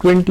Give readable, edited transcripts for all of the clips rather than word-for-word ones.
20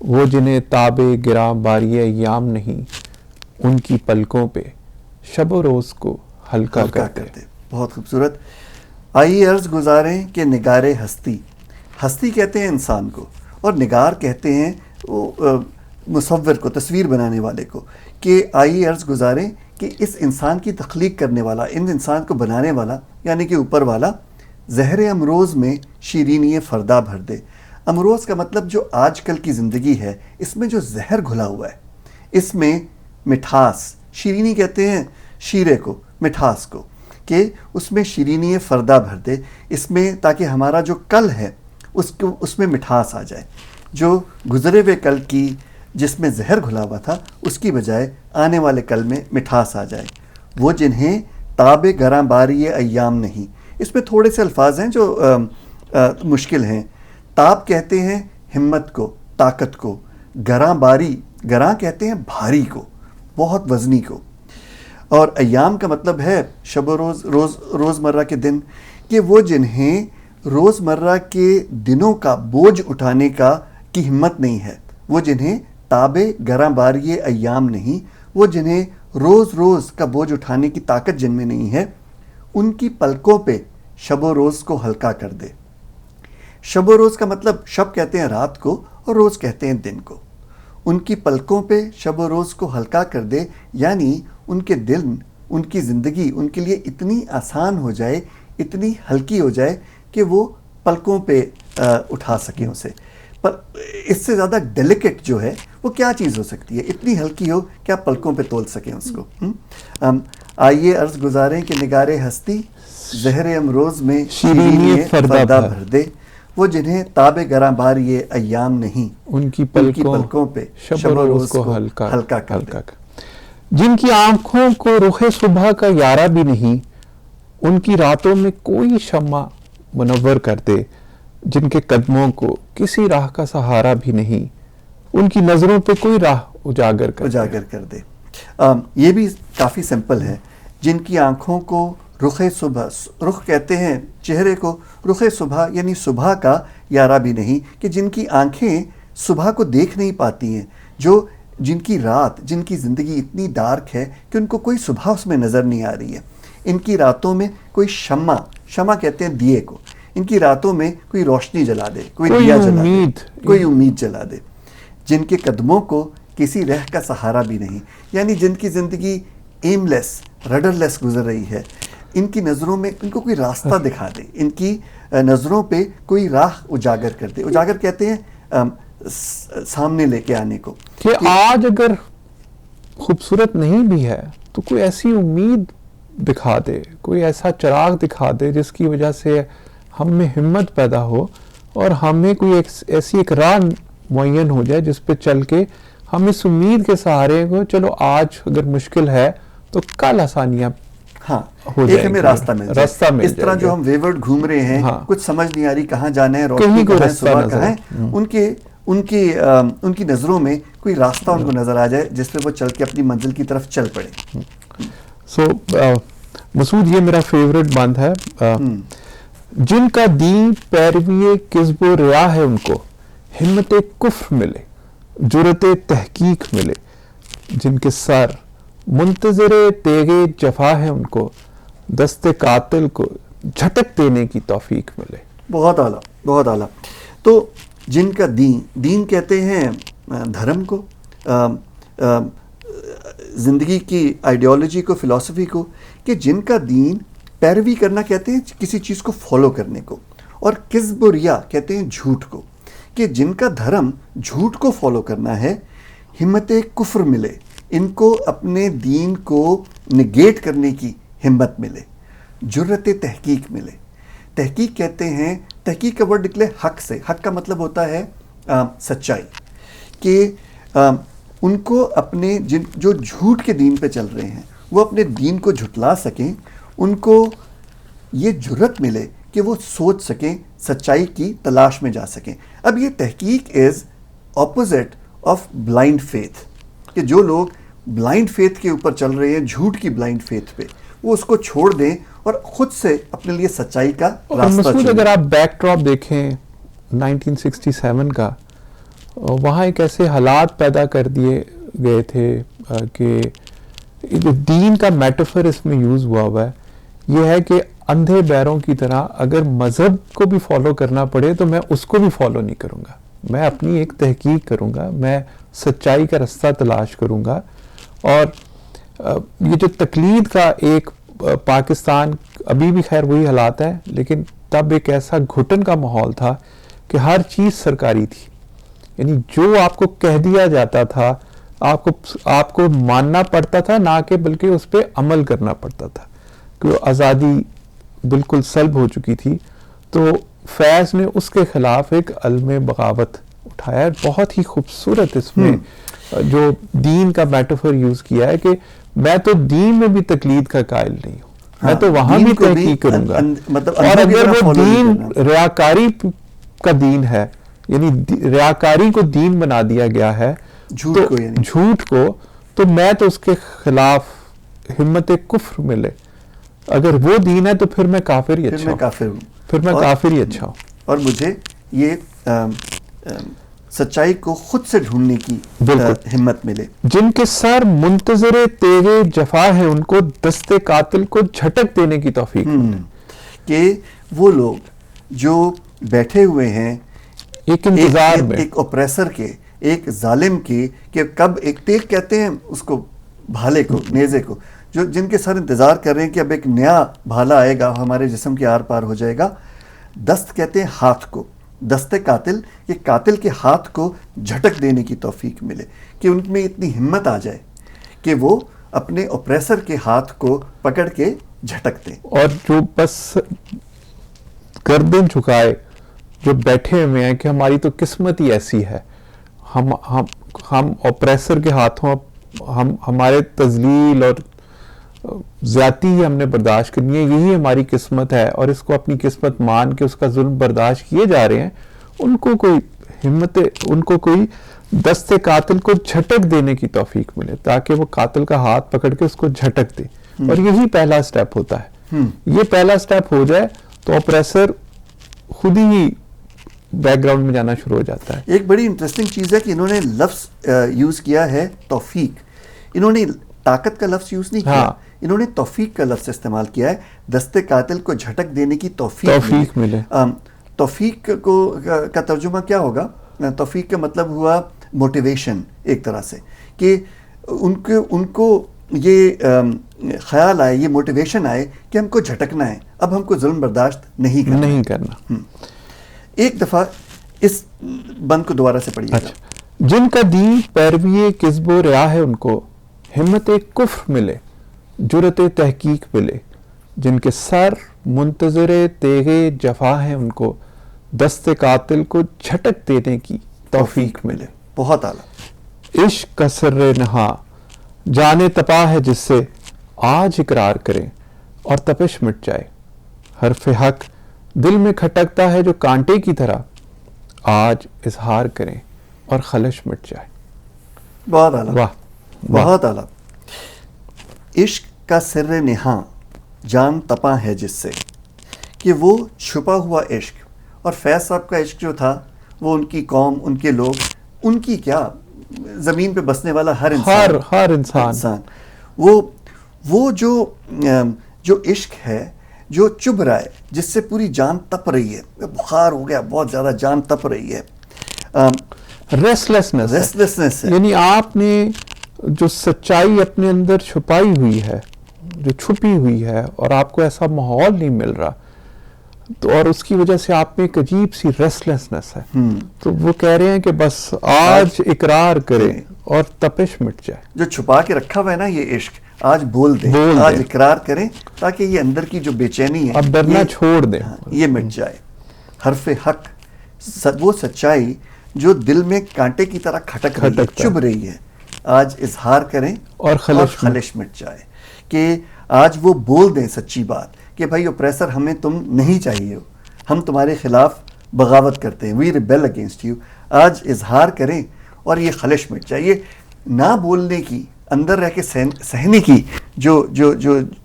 وہ جنہیں تابے گراں باری ایام نہیں ان کی پلکوں پہ شب و روز کو ہلکا کرتے. بہت خوبصورت. آئیے عرض گزاریں کہ نگار ہستی. ہستی کہتے ہیں انسان کو اور نگار کہتے ہیں مصور کو, تصویر بنانے والے کو. کہ آئیے عرض گزاریں کہ اس انسان کی تخلیق کرنے والا, ان انسان کو بنانے والا یعنی کہ اوپر والا, زہر امروز میں شیرینی فردہ بھر دے. امروز کا مطلب جو آج کل کی زندگی ہے, اس میں جو زہر گھلا ہوا ہے, اس میں مٹھاس, شیرینی کہتے ہیں شیرے کو, مٹھاس کو, کہ اس میں شیرینی فردہ بھر دے, اس میں تاکہ ہمارا جو کل ہے اس میں مٹھاس آ جائے. جو گزرے ہوئے کل کی جس میں زہر گھلا ہوا تھا, اس کی بجائے آنے والے کل میں مٹھاس آ جائے. وہ جنہیں تاب گراں باری ایام نہیں. اس میں تھوڑے سے الفاظ ہیں جو مشکل ہیں. تاب کہتے ہیں ہمت کو, طاقت کو. گراں باری, گراں کہتے ہیں بھاری کو, بہت وزنی کو. اور ایام کا مطلب ہے شب و روزمرہ کے دن. کہ وہ جنہیں روزمرہ کے دنوں کا بوجھ اٹھانے کی ہمت نہیں ہے, وہ جنہیں تابے گراں باری ایام نہیں, وہ جنہیں روز روز کا بوجھ اٹھانے کی طاقت جن میں نہیں ہے, ان کی پلکوں پہ شب و روز کو ہلکا کر دے. شب و روز کا مطلب, شب کہتے ہیں رات کو اور روز کہتے ہیں دن کو. ان کی پلکوں پہ شب و روز کو ہلکا کر دے, یعنی ان کے دل, ان کی زندگی ان کے لیے اتنی آسان ہو جائے, اتنی ہلکی ہو جائے کہ وہ پلکوں پہ اٹھا سکیں اسے. پر اس سے زیادہ ڈیلیکیٹ جو ہے وہ کیا چیز ہو سکتی ہے, اتنی ہلکی ہو کہ آپ پلکوں پہ تول سکیں اس کو. آئیے عرض گزاریں کہ نگار ہستی زہر امروز میں شیرینی فردہ بھر دے. وہ جنہیں تاب گراں باری ایام نہیں, ان کی پلکوں پہ شب و روز کو ہلکا کر دے. جن کی آنکھوں کو رخ صبح کا یارہ بھی نہیں, ان کی راتوں میں کوئی شمع منور کر دے. جن کے قدموں کو کسی راہ کا سہارا بھی نہیں, ان کی نظروں پہ کوئی راہ اجاگر کر دے. یہ بھی کافی سمپل ہے. جن کی آنکھوں کو رخ صبح, رخ کہتے ہیں چہرے کو, رخ صبح یعنی صبح کا یارہ بھی نہیں, کہ جن کی آنکھیں صبح کو دیکھ نہیں پاتی ہیں, جن کی رات, جن کی زندگی اتنی ڈارک ہے کہ ان کو کوئی صبح اس میں نظر نہیں آ رہی ہے. ان کی راتوں میں کوئی شمع کہتے ہیں دیے کو, ان کی راتوں میں کوئی روشنی جلا دے, کوئی دیا جلا دے, کوئی امید جلا دے. جن کے قدموں کو کسی رہ کا سہارا بھی نہیں, یعنی جن کی زندگی ایم لیس, رڈر لیس گزر رہی ہے, ان کی نظروں میں ان کو کوئی راستہ دکھا دے, ان کی نظروں پہ کوئی راہ اجاگر کر دے. اجاگر کہتے ہیں سامنے لے کے آنے کو, کہ آج اگر خوبصورت نہیں بھی ہے تو کوئی ایسی امید دکھا دے, کوئی ایسا چراغ دکھا دے جس کی وجہ سے ہم میں ہمت پیدا ہو اور ہمیں کوئی ایسی ایک راہ معین ہو جائے جس پہ چل کے ہم اس امید کے سہارے کو, چلو آج اگر مشکل ہے تو کل آسانیاں ہو جائیں, ہمیں راستہ مل جائے. اس طرح جو ہم ویورڈ گھوم رہے ہیں, کچھ سمجھ نہیں آ رہی کہاں جانا ہے, روشنی کہاں ہے, صبح کہاں ہے, ان کی نظروں میں کوئی راستہ ان کو نظر آ جائے جس پہ وہ چل کے اپنی منزل کی طرف چل پڑے. سو مسعود, یہ میرا فیوریٹ بند ہے. جن کا دین پیروی کذب و ریا ہے, ان کو ہمت کفر ملے, جرت تحقیق ملے. جن کے سر منتظر تیغ جفا ہے, ان کو دست قاتل کو جھٹک دینے کی توفیق ملے. بہت اعلیٰ, بہت اعلیٰ. تو جن کا دین کہتے ہیں دھرم کو, زندگی کی آئیڈیالوجی کو, فلسفی کو, کہ جن کا دین پیروی کرنا کہتے ہیں کسی چیز کو فالو کرنے کو, اور کذب و ریا کہتے ہیں جھوٹ کو, کہ جن کا دھرم جھوٹ کو فالو کرنا ہے. ہمت کفر ملے, ان کو اپنے دین کو نگیٹ کرنے کی ہمت ملے. جرت تحقیق ملے. تحقیق کہتے ہیں, تحقیق کا ورڈ نکلے حق سے. حق کا مطلب ہوتا ہے سچائی, کہ ان کو اپنے جو جھوٹ کے دین پہ چل رہے ہیں وہ اپنے دین کو جھٹلا سکیں, ان کو یہ جرت ملے کہ وہ سوچ سکیں, سچائی کی تلاش میں جا سکیں. اب یہ تحقیق is opposite of blind faith, کہ جو لوگ بلائنڈ فیتھ کے اوپر چل رہے ہیں, جھوٹ کی بلائنڈ فیتھ پہ, وہ اس کو چھوڑ دیں اور خود سے اپنے لیے سچائی کا راستہ چنیں. اگر آپ بیک ڈراپ دیکھیں 1967 کا, وہاں ایک ایسے حالات پیدا کر دیے گئے تھے کہ جو دین کا میٹافر اس میں یوز ہوا ہے یہ ہے کہ اندھے بیروں کی طرح اگر مذہب کو بھی فالو کرنا پڑے تو میں اس کو بھی فالو نہیں کروں گا، میں اپنی ایک تحقیق کروں گا، میں سچائی کا رستہ تلاش کروں گا. اور یہ جو تقلید کا ایک پاکستان ابھی بھی خیر وہی حالات ہے، لیکن تب ایک ایسا گھٹن کا ماحول تھا کہ ہر چیز سرکاری تھی، یعنی جو آپ کو کہہ دیا جاتا تھا آپ کو ماننا پڑتا تھا، نہ کہ بلکہ اس پہ عمل کرنا پڑتا تھا، کہ آزادی بالکل سلب ہو چکی تھی. تو فیض نے اس کے خلاف ایک علم بغاوت اٹھایا، بہت ہی خوبصورت اس میں جو دین کا میٹافر یوز کیا ہے کہ میں تو دین میں بھی تقلید کا قائل نہیں ہوں، میں تو وہاں بھی تحقیق کروں گا. اور اگر وہ دین ریاکاری کا دین ہے، یعنی ریاکاری کو دین بنا دیا گیا ہے، جھوٹ کو، تو میں تو اس کے خلاف ہمت کفر ملے. اگر وہ دین ہے تو پھر میں کافر ہی اچھا ہوں، پھر میں کافر ہی اچھا ہوں. اور مجھے یہ سچائی کو خود سے ڈھونڈنے کی ہمت ملے. جن کے سر منتظر تیغ جفا ہے ان کو دست قاتل کو جھٹک دینے کی توفیق ملے. کہ وہ لوگ جو بیٹھے ہوئے ہیں ایک انتظار میں، ایک اوپریسر کے، ایک ظالم کی، کہ کب ایک ٹیک کہتے ہیں اس کو، بھالے کو، نیزے کو، جو جن کے سر انتظار کر رہے ہیں کہ اب ایک نیا بھالا آئے گا ہمارے جسم کے آر پار ہو جائے گا. دست کہتے ہیں ہاتھ کو، دست قاتل، یہ قاتل کے ہاتھ کو جھٹک دینے کی توفیق ملے، کہ ان میں اتنی ہمت آ جائے کہ وہ اپنے اوپریسر کے ہاتھ کو پکڑ کے جھٹک دیں. اور جو بس گردن جھکائے، جو بیٹھے ہوئے ہیں کہ ہماری تو قسمت ہی ایسی ہے، ہم اوپریسر کے ہاتھوں، ہمارے تذلیل اور زیادتی ہی ہم نے برداشت کرنی ہے، یہی ہماری قسمت ہے، اور اس کو اپنی قسمت مان کے اس کا ظلم برداشت کیے جا رہے ہیں، ان کو کوئی ہمت، ان کو کوئی دست قاتل کو جھٹک دینے کی توفیق ملے، تاکہ وہ قاتل کا ہاتھ پکڑ کے اس کو جھٹک دے. اور یہی پہلا سٹیپ ہوتا ہے. یہ پہلا سٹیپ ہو جائے تو اوپریسر خود ہی بیک گراؤنڈ میں جانا شروع ہو جاتا ہے. ایک بڑی انٹرسٹنگ چیز ہے کہ انہوں نے لفظ یوز کیا ہے توفیق. انہوں نے طاقت کا لفظ یوز نہیں کیا، انہوں نے توفیق کا لفظ استعمال کیا ہے. دست قاتل کو جھٹک دینے کی توفیق ملے. توفیق کا ترجمہ کیا ہوگا؟ توفیق کا مطلب ہوا موٹیویشن، ایک طرح سے، کہ ان کو یہ خیال آئے، یہ موٹیویشن آئے کہ ہم کو جھٹکنا ہے، اب ہم کو ظلم برداشت نہیں کرنا. ایک دفعہ اس بند کو دوبارہ سے پڑھیے. جن کا دین پیروی کذب و ریا ہے ان کو ہمت کفر ملے، جرت تحقیق ملے. جن کے سر منتظر تیغ جفا ہے ان کو دست قاتل کو جھٹک دینے کی توفیق ملے. بہت اعلیٰ. عشق کا سر نہا جانے تپا ہے جس سے آج اقرار کریں اور تپش مٹ جائے. حرف حق دل میں کھٹکتا ہے جو کانٹے کی طرح، آج اظہار کریں اور خلش مٹ جائے. بہت اعلیٰ. واہ، بہت اعلیٰ. عشق کا سر نہاں جان تپا ہے جس سے، کہ وہ چھپا ہوا عشق. اور فیض صاحب کا عشق جو تھا وہ ان کی قوم، ان کے لوگ، ان کی کیا، زمین پہ بسنے والا ہر انسان، وہ جو عشق ہے جو چبھ رہا ہے، جس سے پوری جان تپ رہی ہے، بخار ہو گیا، بہت زیادہ جان تپ رہی ہے. ریسٹلیسنس ہے. یعنی آپ نے جو سچائی اپنے اندر چھپائی ہوئی ہے، جو چھپی ہوئی ہے، اور آپ کو ایسا ماحول نہیں مل رہا، تو اور اس کی وجہ سے آپ میں ایک عجیب سی ریسٹلیسنس ہے. تو وہ کہہ رہے ہیں کہ بس آج اقرار کریں اور تپش مٹ جائے. جو چھپا کے رکھا ہوا ہے نا یہ عشق، آج بول دیں، آج اقرار کریں، تاکہ یہ اندر کی جو بے چینی ہے، اب ڈرنا چھوڑ دیں، یہ مٹ جائے. حرف حق، وہ سچائی جو دل میں کانٹے کی طرح کھٹک رہی ہے، چبھ رہی ہے، آج اظہار کریں اور خلش مٹ جائے. کہ آج وہ بول دیں سچی بات کہ بھائی اوپریسر ہمیں تم نہیں چاہیے ہو، ہم تمہارے خلاف بغاوت کرتے ہیں، وی ریبیل اگینسٹ یو. آج اظہار کریں اور یہ خلش مٹ جائے. یہ نہ بولنے کی، اندر رہ کے سہنے کی جو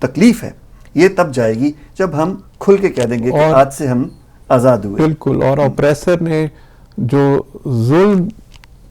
تکلیف ہے، یہ تب جائے گی جب ہم کھل کے کہہ دیں گے کہ آج سے ہم آزاد ہوئے. بالکل. اور اوپریسر نے جو ظلم